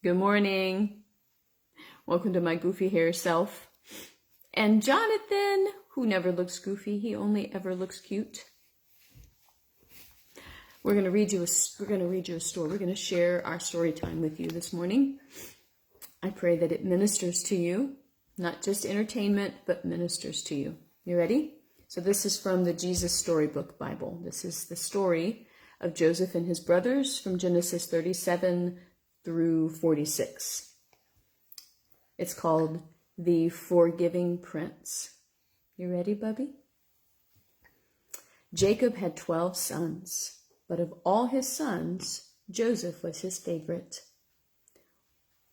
Good morning. Welcome to my goofy hair self. And Jonathan, who never looks goofy, he only ever looks cute. We're going to read you a story. We're going to share our story time with you this morning. I pray that it ministers to you, not just entertainment, but ministers to you. You ready? So this is from the Jesus Storybook Bible. This is the story of Joseph and his brothers from Genesis 37 through 46. It's called The Forgiving Prince. You ready, Bubby? Jacob had 12 sons, but of all his sons, Joseph was his favorite.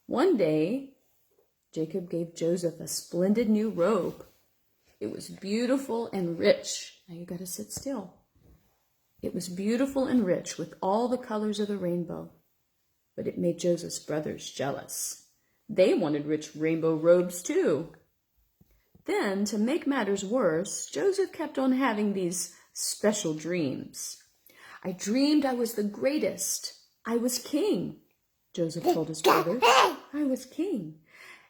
One day, Jacob gave Joseph a splendid new robe. It was beautiful and rich. Now you got to sit still. It was beautiful and rich with all the colors of the rainbow, but it made Joseph's brothers jealous. They wanted rich rainbow robes too. Then, to make matters worse, Joseph kept on having these special dreams. I dreamed I was the greatest. I was king, Joseph told his brothers. I was king,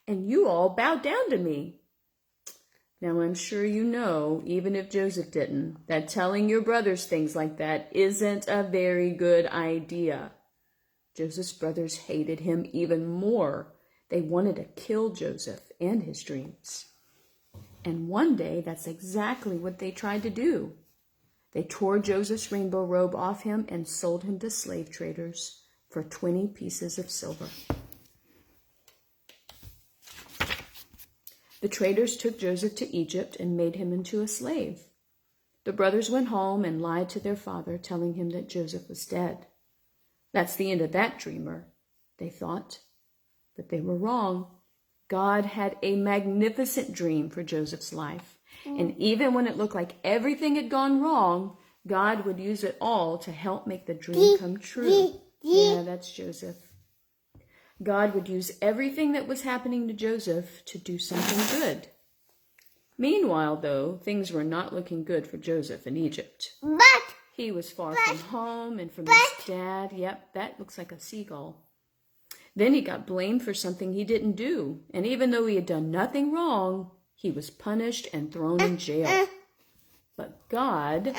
and you all bowed down to me. Now, I'm sure you know, even if Joseph didn't, that telling your brothers things like that isn't a very good idea. Joseph's brothers hated him even more. They wanted to kill Joseph and his dreams. And one day, that's exactly what they tried to do. They tore Joseph's rainbow robe off him and sold him to slave traders for 20 pieces of silver. The traders took Joseph to Egypt and made him into a slave. The brothers went home and lied to their father, telling him that Joseph was dead. That's the end of that dreamer, they thought. But they were wrong. God had a magnificent dream for Joseph's life. And even when it looked like everything had gone wrong, God would use it all to help make the dream come true. Yeah, that's Joseph. God would use everything that was happening to Joseph to do something good. Meanwhile, though, things were not looking good for Joseph in Egypt. He was far from home and from his dad. Yep, that looks like a seagull. Then he got blamed for something he didn't do. And even though he had done nothing wrong, he was punished and thrown in jail. But God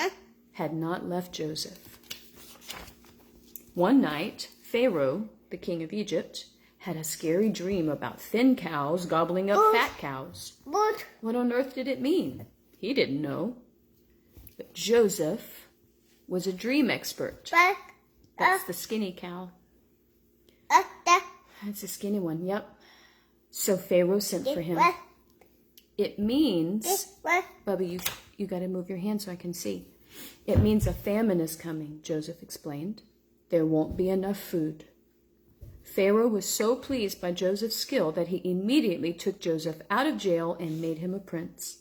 had not left Joseph. One night, Pharaoh, the king of Egypt, had a scary dream about thin cows gobbling up fat cows. What on earth did it mean? He didn't know. But Joseph was a dream expert. That's the skinny cow. That's the skinny one, yep. So Pharaoh sent for him. It means, Bubby, you got to move your hand so I can see. It means a famine is coming, Joseph explained. There won't be enough food. Pharaoh was so pleased by Joseph's skill that he immediately took Joseph out of jail and made him a prince.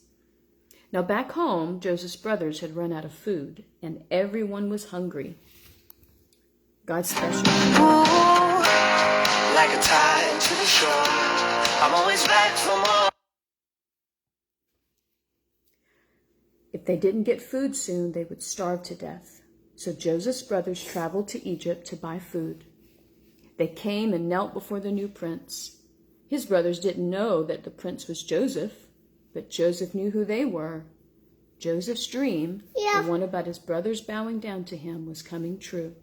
Now back home, Joseph's brothers had run out of food, and everyone was hungry. God's special. Ooh, like a tide to the shore, I'm always back for more. If they didn't get food soon, they would starve to death. So Joseph's brothers traveled to Egypt to buy food. They came and knelt before the new prince. His brothers didn't know that the prince was Joseph, but Joseph knew who they were. Joseph's dream, the one about his brothers bowing down to him, was coming true.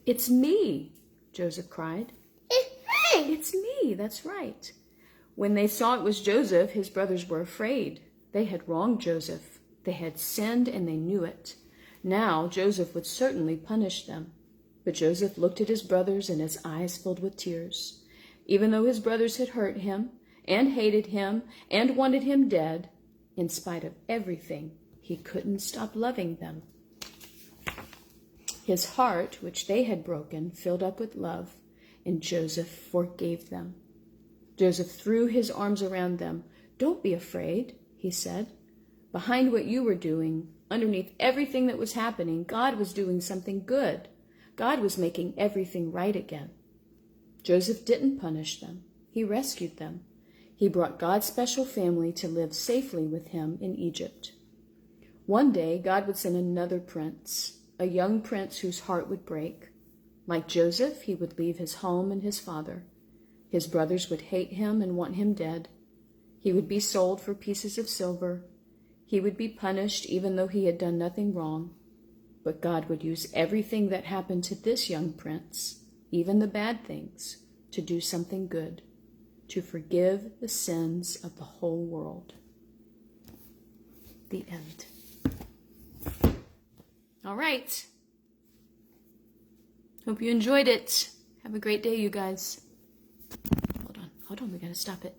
It's me, Joseph cried. It's me, that's right. When they saw it was Joseph, his brothers were afraid. They had wronged Joseph. They had sinned and they knew it. Now Joseph would certainly punish them. But Joseph looked at his brothers and his eyes filled with tears. Even though his brothers had hurt him and hated him and wanted him dead, in spite of everything, he couldn't stop loving them. His heart, which they had broken, filled up with love, and Joseph forgave them. Joseph threw his arms around them. Don't be afraid, he said. Behind what you were doing, underneath everything that was happening, God was doing something good. God was making everything right again. Joseph didn't punish them. He rescued them. He brought God's special family to live safely with him in Egypt. One day, God would send another prince, a young prince whose heart would break. Like Joseph, he would leave his home and his father. His brothers would hate him and want him dead. He would be sold for pieces of silver. He would be punished even though he had done nothing wrong. But God would use everything that happened to this young prince, even the bad things, to do something good, to forgive the sins of the whole world. The end. All right. Hope you enjoyed it. Have a great day, you guys. Hold on. We gotta stop it.